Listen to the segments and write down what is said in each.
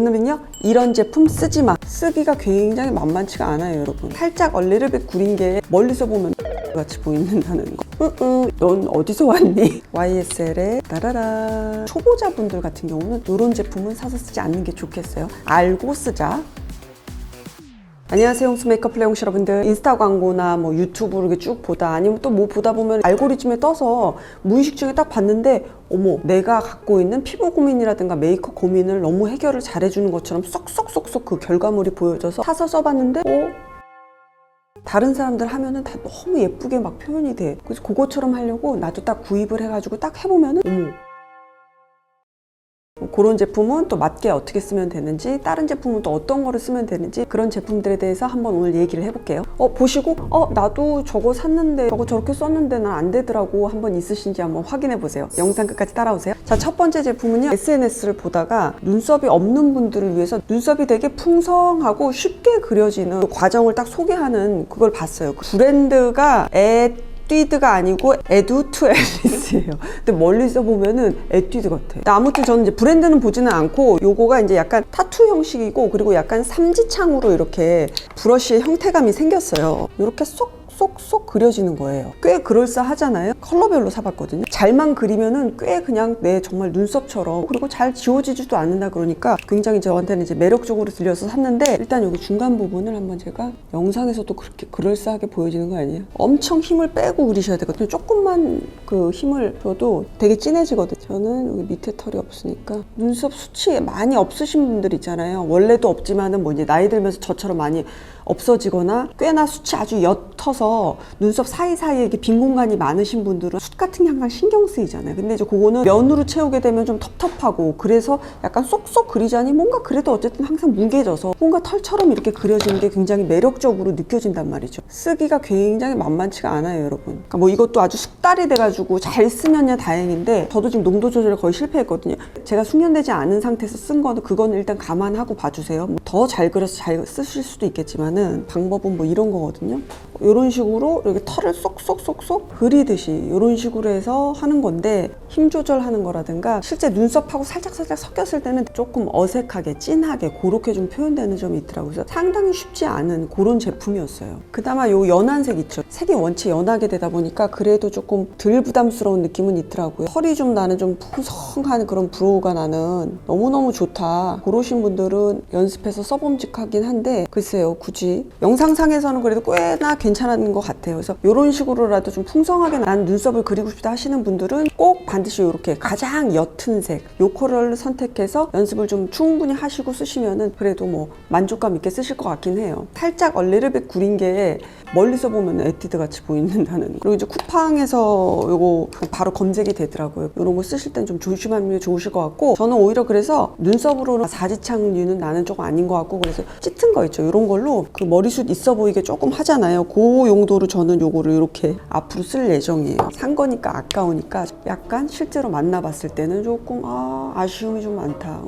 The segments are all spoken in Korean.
오늘은요 이런 제품 쓰지마, 쓰기가 굉장히 만만치가 않아요 여러분. 살짝 얼리르빗 구린 게 멀리서 보면 같이 보인다는 거. 넌 어디서 왔니? YSL의 따라라. 초보자분들 같은 경우는 이런 제품은 사서 쓰지 않는 게 좋겠어요. 알고 쓰자. 안녕하세요, 홍수 메이크업 플레이 홍시 여러분들. 인스타 광고나 뭐 유튜브 이렇게 쭉 보다 아니면 또 뭐 보다 보면 알고리즘에 떠서 무의식 중에 딱 봤는데 어머, 내가 갖고 있는 피부 고민이라든가 메이크업 고민을 너무 해결을 잘해주는 것처럼 쏙쏙쏙쏙 그 결과물이 보여져서 사서 써봤는데 다른 사람들 하면은 다 너무 예쁘게 막 표현이 돼. 그래서 그것처럼 하려고 나도 딱 구입을 해가지고 딱 해보면은 어머, 그런 제품은 또 맞게 어떻게 쓰면 되는지, 다른 제품은 또 어떤 거를 쓰면 되는지, 그런 제품들에 대해서 한번 오늘 얘기를 해볼게요. 보시고 나도 저거 샀는데 저거 저렇게 썼는데 난 안 되더라고 한번 있으신지 한번 확인해 보세요. 영상 끝까지 따라오세요. 자, 첫 번째 제품은요, SNS를 보다가 눈썹이 없는 분들을 위해서 눈썹이 되게 풍성하고 쉽게 그려지는 그 과정을 딱 소개하는 그걸 봤어요. 그 브랜드가 에뛰드가 아니고 에듀 투 앨리스예요. 근데 멀리서 보면은 에뛰드 같아. 아무튼 저는 이제 브랜드는 보지는 않고 요거가 이제 약간 타투 형식이고 그리고 약간 삼지창으로 이렇게 브러쉬의 형태감이 생겼어요. 이렇게 쏙쏙 그려지는 거예요. 꽤 그럴싸하잖아요. 컬러별로 사봤거든요. 잘만 그리면은 꽤 그냥 내 정말 눈썹처럼, 그리고 잘 지워지지도 않는다 그러니까 굉장히 저한테는 이제 매력적으로 들려서 샀는데, 일단 여기 중간 부분을 한번 제가 영상에서도 그렇게 그럴싸하게 보여지는 거 아니에요? 엄청 힘을 빼고 그리셔야 되거든요. 조금만 그 힘을 줘도 되게 진해지거든요. 저는 여기 밑에 털이 없으니까 눈썹 수치 많이 없으신 분들 있잖아요. 원래도 없지만은 뭐 이제 나이 들면서 저처럼 많이 없어지거나 꽤나 숱이 아주 옅어서 눈썹 사이사이에 이렇게 빈 공간이 많으신 분들은 숱 같은 게 항상 신경 쓰이잖아요. 근데 이제 그거는 면으로 채우게 되면 좀 텁텁하고, 그래서 약간 쏙쏙 그리자니 뭔가 그래도 어쨌든 항상 뭉개져서 뭔가 털처럼 이렇게 그려지는 게 굉장히 매력적으로 느껴진단 말이죠. 쓰기가 굉장히 만만치가 않아요 여러분. 그러니까 뭐 이것도 아주 숙달이 돼가지고 잘 쓰면야 다행인데, 저도 지금 농도 조절을 거의 실패했거든요. 제가 숙련되지 않은 상태에서 쓴 거는 그거는 일단 감안하고 봐주세요. 뭐 더 잘 그려서 잘 쓰실 수도 있겠지만 방법은 뭐 이런 거거든요. 이런 식으로 이렇게 털을 쏙쏙쏙쏙 그리듯이 이런 식으로 해서 하는 건데, 힘 조절하는 거라든가 실제 눈썹하고 살짝살짝 섞였을 때는 조금 어색하게 진하게 그렇게 좀 표현되는 점이 있더라고요. 그래서 상당히 쉽지 않은 그런 제품이었어요. 그나마 요 연한 색 있죠. 색이 원체 연하게 되다 보니까 그래도 조금 덜 부담스러운 느낌은 있더라고요. 털이 좀 나는 좀 풍성한 그런 브로우가 나는 너무너무 좋다 그러신 분들은 연습해서 써봄직하긴 한데, 글쎄요 굳이 영상상에서는 그래도 꽤나 괜찮은 것 같아요. 그래서 이런 식으로라도 좀 풍성하게 난 눈썹을 그리고 싶다 하시는 분들은 꼭 반드시 이렇게 가장 옅은 색, 요 컬러를 선택해서 연습을 좀 충분히 하시고 쓰시면은 그래도 뭐 만족감 있게 쓰실 것 같긴 해요. 살짝 얼리르빗 구린 게 멀리서 보면 에뛰드 같이 보인다는. 그리고 이제 쿠팡에서 요거 바로 검색이 되더라고요. 이런 거 쓰실 땐 좀 조심하는 게 좋으실 것 같고, 저는 오히려 그래서 눈썹으로는 사지창류는 나는 조금 아닌 것 같고, 그래서 짙은 거 있죠. 이런 걸로 그 머리숱 있어 보이게 조금 하잖아요. 그 용도로 저는 요거를 이렇게 앞으로 쓸 예정이에요. 산 거니까 아까우니까 약간 실제로 만나봤을 때는 조금 아쉬움이 좀 많다.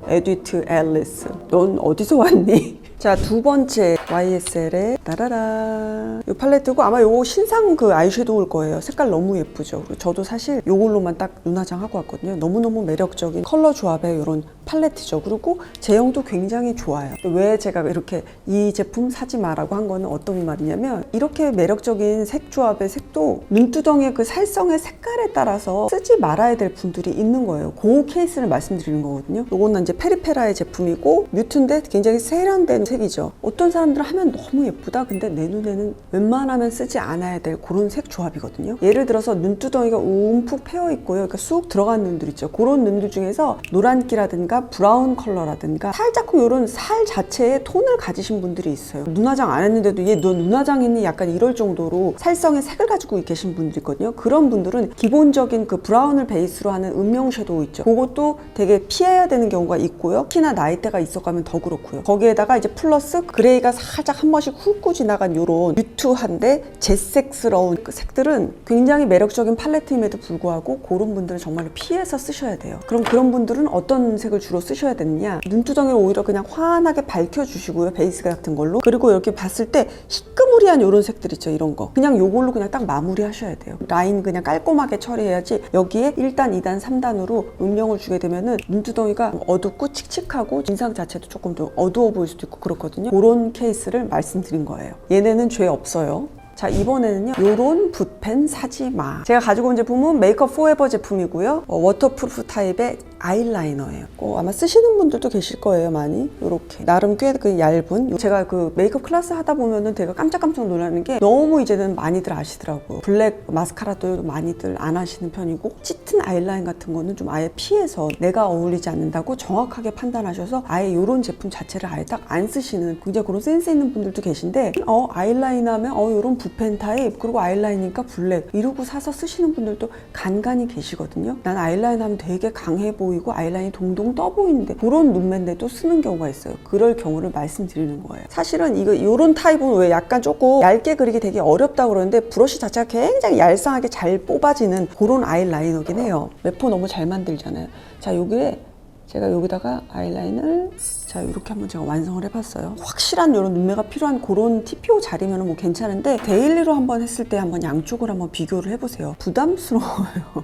에듀 투 앨리스, 넌 어디서 왔니? 자, 두 번째 YSL의 따라라. 이 팔레트고 아마 요거 신상 그 아이섀도우일 거예요. 색깔 너무 예쁘죠. 그리고 저도 사실 요걸로만 딱 눈화장 하고 왔거든요. 너무너무 매력적인 컬러 조합의 이런 팔레트죠. 그리고 제형도 굉장히 좋아요. 왜 제가 이렇게 이 제품 사지 마라고 한 거는 어떤 말이냐면, 이렇게 매력적인 색 조합의 색도 눈두덩이의 그 살성의 색깔에 따라서 쓰지 말아야 될 분들이 있는 거예요. 그 케이스를 말씀드리는 거거든요. 요거는 이제 페리페라의 제품이고 뮤트인데 굉장히 세련된 색이죠. 어떤 사람들은 하면 너무 예쁘다, 근데 내 눈에는 웬만하면 쓰지 않아야 될 그런 색 조합이거든요. 예를 들어서 눈두덩이가 움푹 패여 있고요. 그러니까 쑥 들어간 눈들 있죠. 그런 눈들 중에서 노란기라든가 브라운 컬러라든가 살짝 이런 살 자체의 톤을 가지신 분들이 있어요. 눈화장 안 했는데도 얘 너 눈화장 했니? 약간 이럴 정도로 살성의 색을 가지고 계신 분들이 있거든요. 그런 분들은 기본적인 그 브라운을 베이스로 하는 음영 섀도우 있죠. 그것도 되게 피해야 되는 경우가 있고요. 특히나 나이대가 있어가면 더 그렇고요. 거기에다가 이제 플러스 그레이가 살짝 한 번씩 훑고 지나간 요런 뮤트한데 잿색스러운 그 색들은 굉장히 매력적인 팔레트임에도 불구하고 그런 분들은 정말로 피해서 쓰셔야 돼요. 그럼 그런 분들은 어떤 색을 주로 쓰셔야 되느냐, 눈두덩이를 오히려 그냥 환하게 밝혀주시고요. 베이스 같은 걸로. 그리고 이렇게 봤을 때 희끄무 시무리한 이런 색들 있죠. 이런 거 그냥 요걸로 그냥 딱 마무리 하셔야 돼요. 라인 그냥 깔끔하게 처리해야지 여기에 1단, 2단, 3단으로 음영을 주게 되면은 눈두덩이가 어둡고 칙칙하고 인상 자체도 조금 더 어두워 보일 수도 있고 그렇거든요. 그런 케이스를 말씀드린 거예요. 얘네는 죄 없어요. 자, 이번에는요 요런 붓펜 사지마. 제가 가지고 온 제품은 메이크업 포에버 제품이고요. 워터프루프 타입의 아이라이너예요. 아마 쓰시는 분들도 계실 거예요. 많이 요렇게 나름 꽤 그 얇은, 제가 그 메이크업 클래스 하다 보면은 제가 깜짝깜짝 놀라는 게 너무 이제는 많이들 아시더라고요. 블랙 마스카라도 많이들 안 하시는 편이고 짙은 아이라인 같은 거는 좀 아예 피해서 내가 어울리지 않는다고 정확하게 판단하셔서 아예 요런 제품 자체를 아예 딱 안 쓰시는 굉장히 그런 센스 있는 분들도 계신데 아이라이너 하면 요런 붓펜 타입 그리고 아이라인이니까 블랙 이러고 사서 쓰시는 분들도 간간히 계시거든요. 난 아이라인 하면 되게 강해 보이고 아이라인이 동동 떠 보이는데 그런 눈매인데도 쓰는 경우가 있어요. 그럴 경우를 말씀드리는 거예요. 사실은 이런 타입은 왜 약간 조금 얇게 그리기 되게 어렵다고 그러는데 브러쉬 자체가 굉장히 얄쌍하게 잘 뽑아지는 그런 아이라이너긴 해요. 래퍼 너무 잘 만들잖아요. 자, 여기에 제가 여기다가 아이라인을 자 이렇게 한번 제가 완성을 해봤어요. 확실한 이런 눈매가 필요한 그런 TPO 자리면 뭐 괜찮은데 데일리로 한번 했을 때 한번 양쪽을 한번 비교를 해보세요. 부담스러워요.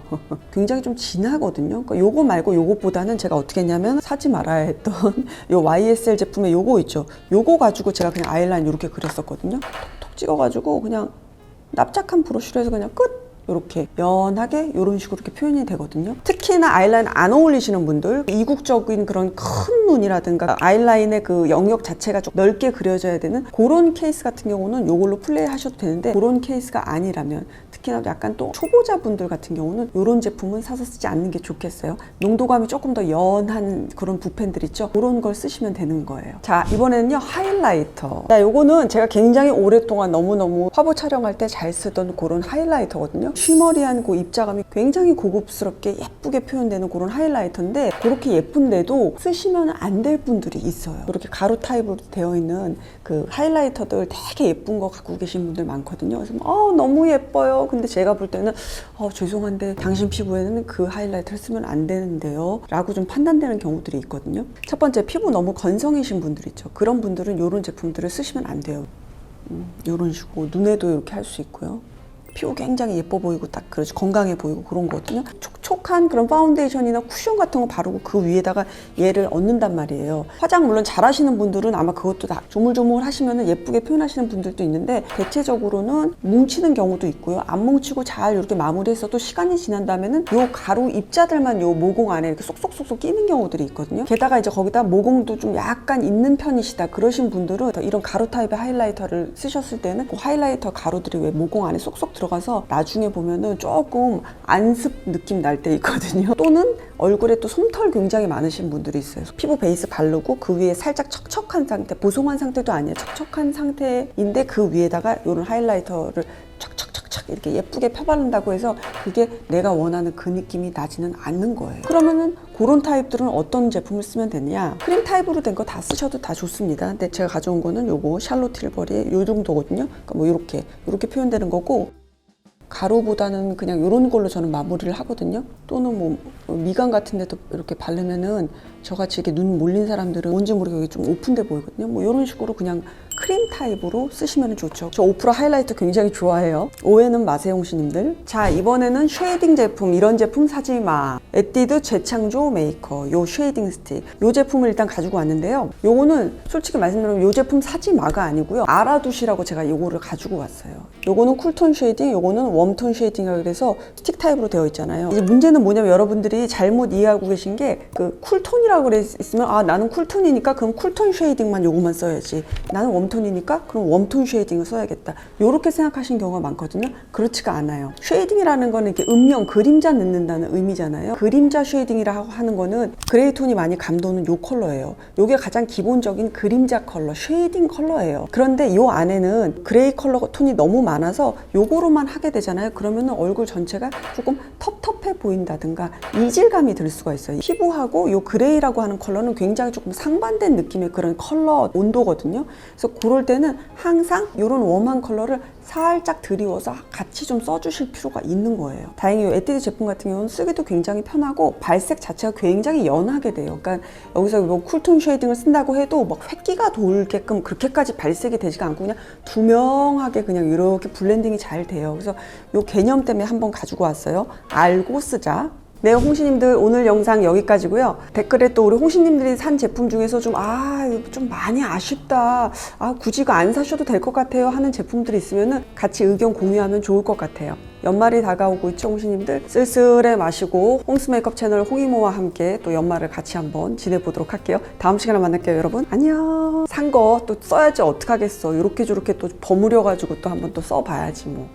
굉장히 좀 진하거든요. 그러니까 요거 말고 요것보다는 제가 어떻게 했냐면 사지 말아야 했던 요 YSL 제품의 요거 있죠. 요거 가지고 제가 그냥 아이라인 이렇게 그렸었거든요. 톡톡 찍어가지고 그냥 납작한 브러쉬로 해서 그냥 끝! 이렇게 연하게 이런 식으로 이렇게 표현이 되거든요. 특히나 아이라인 안 어울리시는 분들, 이국적인 그런 큰 눈이라든가 아이라인의 그 영역 자체가 좀 넓게 그려져야 되는 그런 케이스 같은 경우는 이걸로 플레이 하셔도 되는데 그런 케이스가 아니라면 특히나 약간 또 초보자분들 같은 경우는 이런 제품은 사서 쓰지 않는 게 좋겠어요. 농도감이 조금 더 연한 그런 붓펜들 있죠. 그런 걸 쓰시면 되는 거예요. 자, 이번에는요 하이라이터. 자, 요거는 제가 굉장히 오랫동안 너무너무 화보 촬영할 때 잘 쓰던 그런 하이라이터거든요. 쉬머리한 그 입자감이 굉장히 고급스럽게 예쁘게 표현되는 그런 하이라이터인데 그렇게 예쁜데도 쓰시면 안 될 분들이 있어요. 이렇게 가루 타입으로 되어 있는 그 하이라이터들 되게 예쁜 거 갖고 계신 분들 많거든요. 그래서 너무 예뻐요. 근데 제가 볼 때는 죄송한데 당신 피부에는 그 하이라이터를 쓰면 안 되는데요 라고 좀 판단되는 경우들이 있거든요. 첫 번째, 피부 너무 건성이신 분들 있죠. 그런 분들은 이런 제품들을 쓰시면 안 돼요. 이런 식으로 눈에도 이렇게 할 수 있고요. 피부 굉장히 예뻐 보이고 딱 그렇지 건강해 보이고 그런 거거든요. 촉촉한 그런 파운데이션이나 쿠션 같은 거 바르고 그 위에다가 얘를 얹는단 말이에요. 화장 물론 잘 하시는 분들은 아마 그것도 다 조물조물 하시면 예쁘게 표현하시는 분들도 있는데 대체적으로는 뭉치는 경우도 있고요. 안 뭉치고 잘 이렇게 마무리해서 또 시간이 지난 다음에는 요 가루 입자들만 요 모공 안에 이렇게 쏙쏙쏙쏙 끼는 경우들이 있거든요. 게다가 이제 거기다 모공도 좀 약간 있는 편이시다 그러신 분들은 이런 가루 타입의 하이라이터를 쓰셨을 때는 그 하이라이터 가루들이 왜 모공 안에 쏙쏙 들어가서 나중에 보면은 조금 안습 느낌 날 때 있거든요. 또는 얼굴에 또 솜털 굉장히 많으신 분들이 있어요. 피부 베이스 바르고 그 위에 살짝 척척한 상태, 보송한 상태도 아니에요. 척척한 상태인데 그 위에다가 이런 하이라이터를 척척척척 이렇게 예쁘게 펴바른다고 해서 그게 내가 원하는 그 느낌이 나지는 않는 거예요. 그러면은 그런 타입들은 어떤 제품을 쓰면 되느냐? 크림 타입으로 된 거 다 쓰셔도 다 좋습니다. 근데 제가 가져온 거는 요거 샬롯 틸버리의 요 정도거든요. 그러니까 뭐 이렇게 표현되는 거고 가루보다는 그냥 이런 걸로 저는 마무리를 하거든요. 또는 뭐 미간 같은 데도 이렇게 바르면은 저같이 이렇게 눈 몰린 사람들은 뭔지 모르게 여기 좀 오픈돼 보이거든요. 뭐 이런 식으로 그냥 크림 타입으로 쓰시면 좋죠. 저 오프라 하이라이터 굉장히 좋아해요. 오해는 마세요 홍시님들. 자, 이번에는 쉐이딩 제품. 이런 제품 사지 마. 에뛰드 재창조 메이커 요 쉐이딩 스틱 요 제품을 일단 가지고 왔는데요. 요거는 솔직히 말씀드리면 요 제품 사지 마가 아니고요. 알아두시라고 제가 요거를 가지고 왔어요. 요거는 쿨톤 쉐이딩, 요거는 웜톤 쉐이딩이라 그래서 스틱 타입으로 되어 있잖아요. 이제 문제는 뭐냐면 여러분들이 잘못 이해하고 계신 게 그 쿨톤이라고 그랬으면 나는 쿨톤이니까 그럼 쿨톤 쉐이딩만 요거만 써야지. 나는 웜톤이니까 그럼 웜톤 쉐이딩을 써야겠다. 요렇게 생각하시는 경우가 많거든요. 그렇지가 않아요. 쉐이딩이라는 거는 이렇게 음영, 그림자 넣는다는 의미잖아요. 그림자 쉐이딩이라고 하는 거는 그레이 톤이 많이 감도는 요 컬러예요. 요게 가장 기본적인 그림자 컬러, 쉐이딩 컬러예요. 그런데 요 안에는 그레이 컬러 톤이 너무 많아서 요거로만 하게 되잖아요. 그러면 얼굴 전체가 조금 텁텁해 보인다든가 이질감이 들 수가 있어요. 피부하고 요 그레이라고 하는 컬러는 굉장히 조금 상반된 느낌의 그런 컬러 온도거든요. 그래서 그래서 그럴 때는 항상 이런 웜한 컬러를 살짝 드리워서 같이 좀 써주실 필요가 있는 거예요. 다행히 이 에뛰드 제품 같은 경우는 쓰기도 굉장히 편하고 발색 자체가 굉장히 연하게 돼요. 그러니까 여기서 뭐 쿨톤 쉐이딩을 쓴다고 해도 막 획기가 돌게끔 그렇게까지 발색이 되지가 않고 그냥 투명하게 그냥 이렇게 블렌딩이 잘 돼요. 그래서 이 개념 때문에 한번 가지고 왔어요. 알고 쓰자. 네, 홍시님들 오늘 영상 여기까지고요. 댓글에 또 우리 홍시님들이 산 제품 중에서 좀 이거 좀 많이 아쉽다. 굳이 이거 안 사셔도 될 것 같아요 하는 제품들이 있으면은 같이 의견 공유하면 좋을 것 같아요. 연말이 다가오고 있죠, 홍시님들? 쓸쓸해 마시고 홍스 메이크업 채널 홍이모와 함께 또 연말을 같이 한번 지내보도록 할게요. 다음 시간에 만날게요, 여러분. 안녕. 산 거 또 써야지 어떡하겠어. 이렇게 저렇게 또 버무려가지고 또 한번 또 써봐야지 뭐.